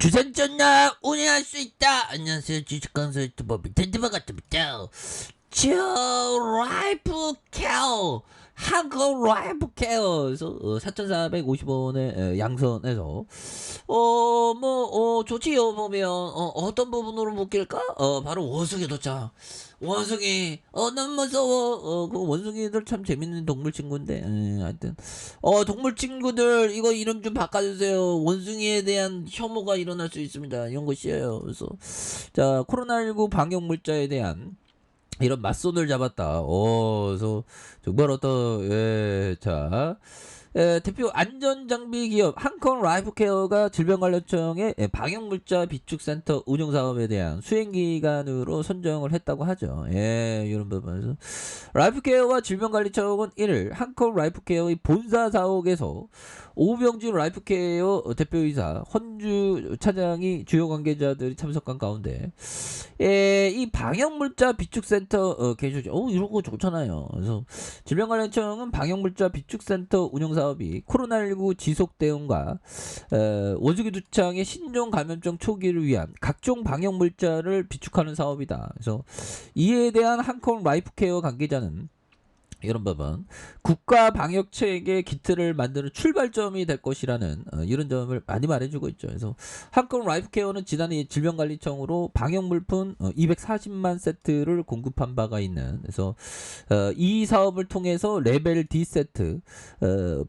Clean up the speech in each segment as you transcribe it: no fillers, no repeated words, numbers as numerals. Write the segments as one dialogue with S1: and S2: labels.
S1: 주산전략 운영할 수 있다. 안녕하세요, 주식 컨설트 법인 텐트버 같습니다. 저 라이프 케어 한국 라이프 케어에서 4,450원에 양선해서 좋지요. 보면 어떤 부분으로 묶일까? 바로 원숭이 도착. 원숭이 너무 무서워. 그 원숭이들 참 재밌는 동물 친구인데 하여튼 동물 친구들 이거 이름 좀 바꿔주세요. 원숭이에 대한 혐오가 일어날 수 있습니다. 이런 거 싫어요. 그래서 자, 코로나19 방역 물자에 대한 이런 맞손을 잡았다. 그래서 정말 대표 안전장비 기업 한컴 라이프케어가 질병관리청의 방역물자 비축센터 운영사업에 대한 수행기관으로 선정을 했다고 하죠. 이런 부분에서 라이프케어와 질병관리청은 1일 한컴 라이프케어의 본사 사옥에서 오병준 라이프케어 대표이사 헌주 차장이 주요 관계자들이 참석한 가운데 이 방역물자 비축센터 개조죠. 이런 거 좋잖아요. 그래서 질병관리청은 방역물자 비축센터 운영사업이 코로나19 지속 대응과 원숭이 두창의 신종 감염증 초기를 위한 각종 방역물자를 비축하는 사업이다. 그래서 이에 대한 한컴 라이프케어 관계자는 이런 부분 국가 방역 체계 기틀을 만드는 출발점이 될 것이라는 이런 점을 많이 말해주고 있죠. 그래서 한컴 라이프케어는 지난해 질병관리청으로 방역 물품 240만 세트를 공급한 바가 있는, 그래서 이 사업을 통해서 레벨 D 세트,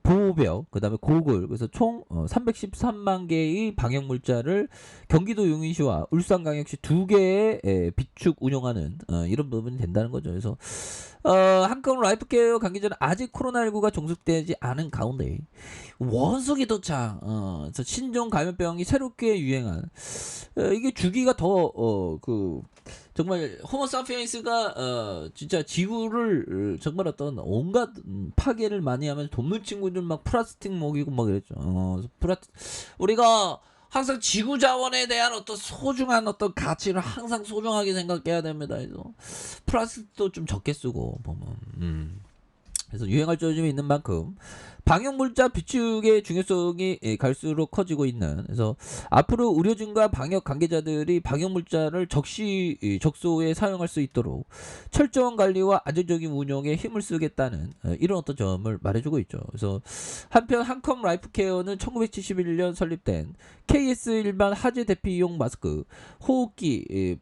S1: 보호벽, 그다음에 고글, 그래서 총 313만 개의 방역 물자를 경기도 용인시와 울산광역시 2개의 비축 운영하는 이런 부분이 된다는 거죠. 그래서 한컴 라이프케어 관계자는 아직 코로나19가 종식되지 않은 가운데 원숭이 도착, 그래서 신종 감염병이 새롭게 유행한 이게 주기가 더 정말 호모사피엔스가 진짜 지구를 정말 어떤 온갖 파괴를 많이 하면서 동물 친구들 막 플라스틱 먹이고 막 이랬죠. 우리가 항상 지구 자원에 대한 어떤 소중한 어떤 가치를 항상 소중하게 생각해야 됩니다. 그래서 플라스틱도 좀 적게 쓰고 보면 그래서 유행할 조짐이 있는 만큼 방역물자 비축의 중요성이 갈수록 커지고 있는, 그래서 앞으로 의료진과 방역 관계자들이 방역물자를 적소에 사용할 수 있도록 철저한 관리와 안정적인 운영에 힘을 쓰겠다는 이런 어떤 점을 말해주고 있죠. 그래서 한편 한컴 라이프케어는 1971년 설립된 KS 일반 하재 대피용 마스크, 호흡기,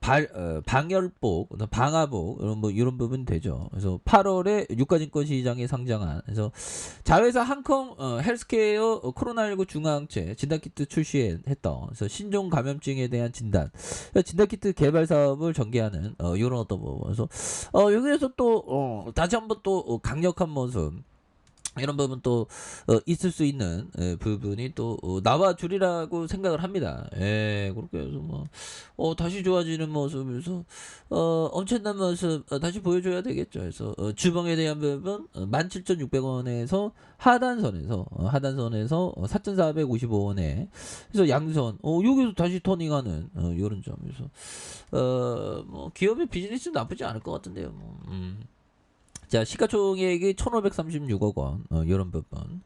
S1: 방열복, 방화복 이런 부분 되죠. 그래서 8월에 유가증권 시장에 상장한, 그래서 자회사 한컴 헬스케어 코로나19 중앙체 진단키트 출시했던, 그래서 신종 감염증에 대한 진단키트 개발 사업을 전개하는 이런 어떤 부분. 그래서 여기에서 또 다시 한번 또 강력한 모습, 이런 부분 또 있을 수 있는 부분이 또 나와주리라고 생각을 합니다. 그렇게 해서 다시 좋아지는 모습에서 엄청난 모습 다시 보여줘야 되겠죠. 그래서 주봉에 대한 부분 17,600원에서 하단선에서 4,455원에 그래서 양선 여기서 다시 터닝하는 이런 점에서 기업의 비즈니스 나쁘지 않을 것 같은데요. 자, 시가총액이 1,536억 원, 이런 부분.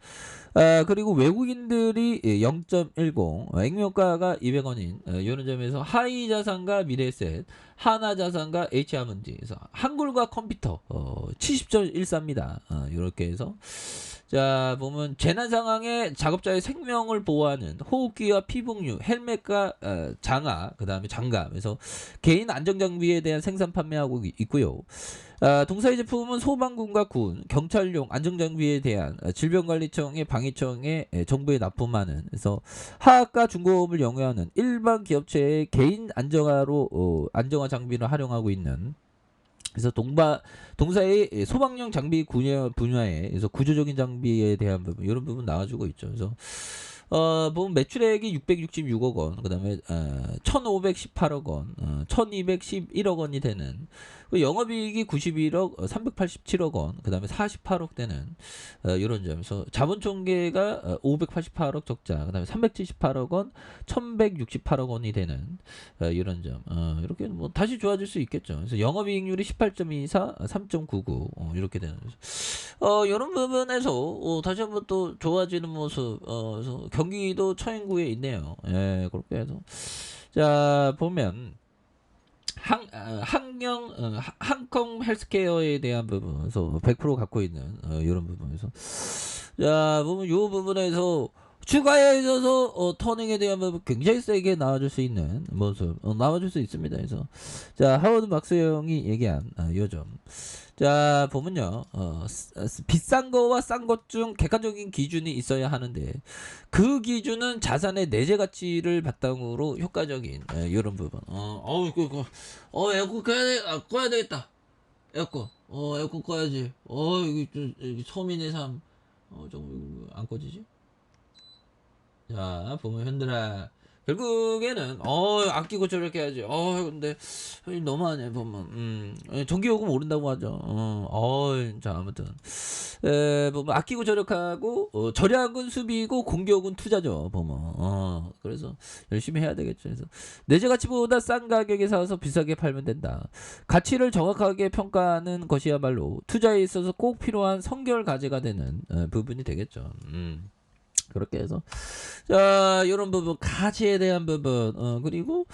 S1: 그리고 외국인들이 0.10, 액면가가 200원인, 이런 점에서 하이자산과 미래에셋, 하나자산과 H아문지에서 한글과 컴퓨터, 70.14입니다. 이렇게 해서. 자, 보면 재난 상황에 작업자의 생명을 보호하는 호흡기와 피복류, 헬멧과 장화, 그다음에 장갑, 그래서 개인 안정 장비에 대한 생산 판매하고 있고요. 동사의 제품은 소방군과 군, 경찰용 안정장비에 대한 질병관리청의 방위청에 정부에 납품하는, 그래서 하학과 중고업을 영위하는 일반 기업체의 개인 안정화 장비를 활용하고 있는, 그래서 동사의 소방용 장비 분야에 그래서 구조적인 장비에 대한 부분, 이런 부분 나와주고 있죠. 그래서 보면 매출액이 666억 원, 그 다음에 1518억 원, 1211억 원이 되는, 영업이익이 91억 387억 원, 그 다음에 48억 되는 이런 점에서 자본총계가 588억 적자, 그 다음에 378억 원, 1168억 원이 되는 이런 점, 이렇게 다시 좋아질 수 있겠죠. 그래서 영업이익률이 18.24, 3.99 이렇게 되는, 이런 부분에서 다시 한번 또 좋아지는 모습, 그래서 경기도 처인구에 있네요. 예, 그렇게 해서 자 보면 항공 헬스케어에 대한 부분에서 100% 갖고 있는 이런 부분에서 자 보면 요 부분에서 추가에 있어서 터닝에 대한 부분 굉장히 세게 나와줄 수 있는 모습 나와줄 수 있습니다. 그래서 자 하워드 막스 형이 얘기한 요점 자 보면요 비싼 거와 싼 것 중 객관적인 기준이 있어야 하는데 그 기준은 자산의 내재 가치를 바탕으로 효과적인 이런 부분 에어컨 꺼야 되겠다. 에어컨 에어컨 꺼야지. 이게 좀 서민의 삶 좀 안 꺼지지? 자 보면 현들아 결국에는 아끼고 저렇게 해야지. 근데 너무하네 보면 전기요금 오른다고 하죠. 자 아무튼 보면 아끼고 절약하고 절약은 수비고 공격은 투자죠 보면 그래서 열심히 해야 되겠죠. 그래서 내재 가치보다 싼 가격에 사서 비싸게 팔면 된다. 가치를 정확하게 평가하는 것이야말로 투자에 있어서 꼭 필요한 성결 과제가 되는 부분이 되겠죠. 그렇게 해서 자 이런 부분 가치에 대한 부분 그리고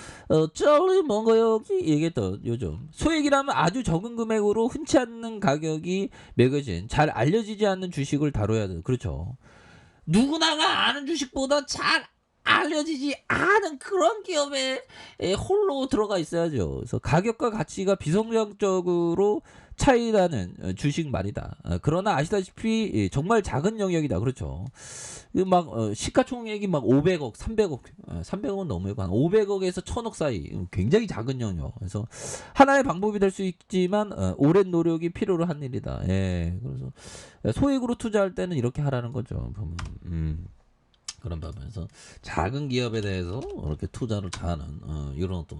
S1: 쩔리 뭔가 여기 얘기했던 요즘 소액이라면 아주 적은 금액으로 흔치 않는 가격이 매겨진 잘 알려지지 않는 주식을 다뤄야 돼. 그렇죠. 누구나가 아는 주식보다 잘 알려지지 않은 그런 기업에 홀로 들어가 있어야죠. 그래서 가격과 가치가 비성장적으로 차이나는 주식 말이다. 그러나 아시다시피 정말 작은 영역이다. 그렇죠. 막 시가총액이 막 500억, 300억, 300억은 너무해요. 한 500억에서 1000억 사이 굉장히 작은 영역. 그래서 하나의 방법이 될 수 있지만 오랜 노력이 필요로 한 일이다. 예, 그래서 소액으로 투자할 때는 이렇게 하라는 거죠. 보면. 그런 부분에서 작은 기업에 대해서 이렇게 투자를 잘하는 이런 어떤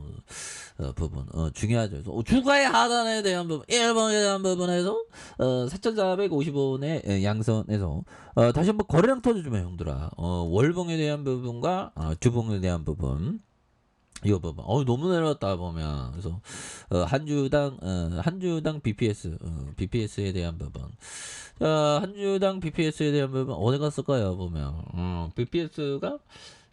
S1: 부분 중요하죠. 그래서 주가의 하단에 대한 부분 1번에 대한 부분에서 4,450원의 양선에서 다시 한번 거래량 터져주면 형들아 월봉에 대한 부분과 주봉에 대한 부분 이 부분 너무 내려왔다 보면 그래서 한 주당 BPS에 대한 부분 한 주당 BPS에 대한 부분 어디 갔을까요 보면 BPS가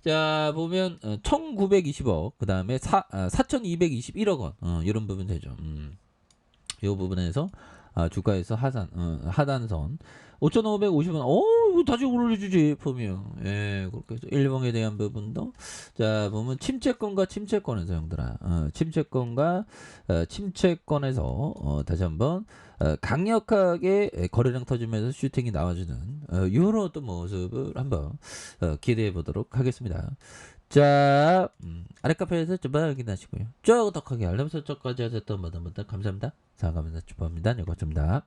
S1: 자 보면 1920억 그 다음에 4221억 원 이런 부분 되죠. 이 부분에서 주가에서 하단선 5,550원 이거 다시 올려주지 보면 예 그렇게 해서 일봉에 대한 부분도 자 보면 침체권과 침체권에서 형들아 침체권과 침체권에서 다시 한번 강력하게 거래량 터지면서 슈팅이 나와주는 이런 어떤 모습을 한번 기대해 보도록 하겠습니다. 자 아래 카페에서 좀 확인하시고요. 쭉 덕하게 알람 설정까지 하셨던 분들 감사합니다. 감사합니다. 축복합니다. 이거 좀 다.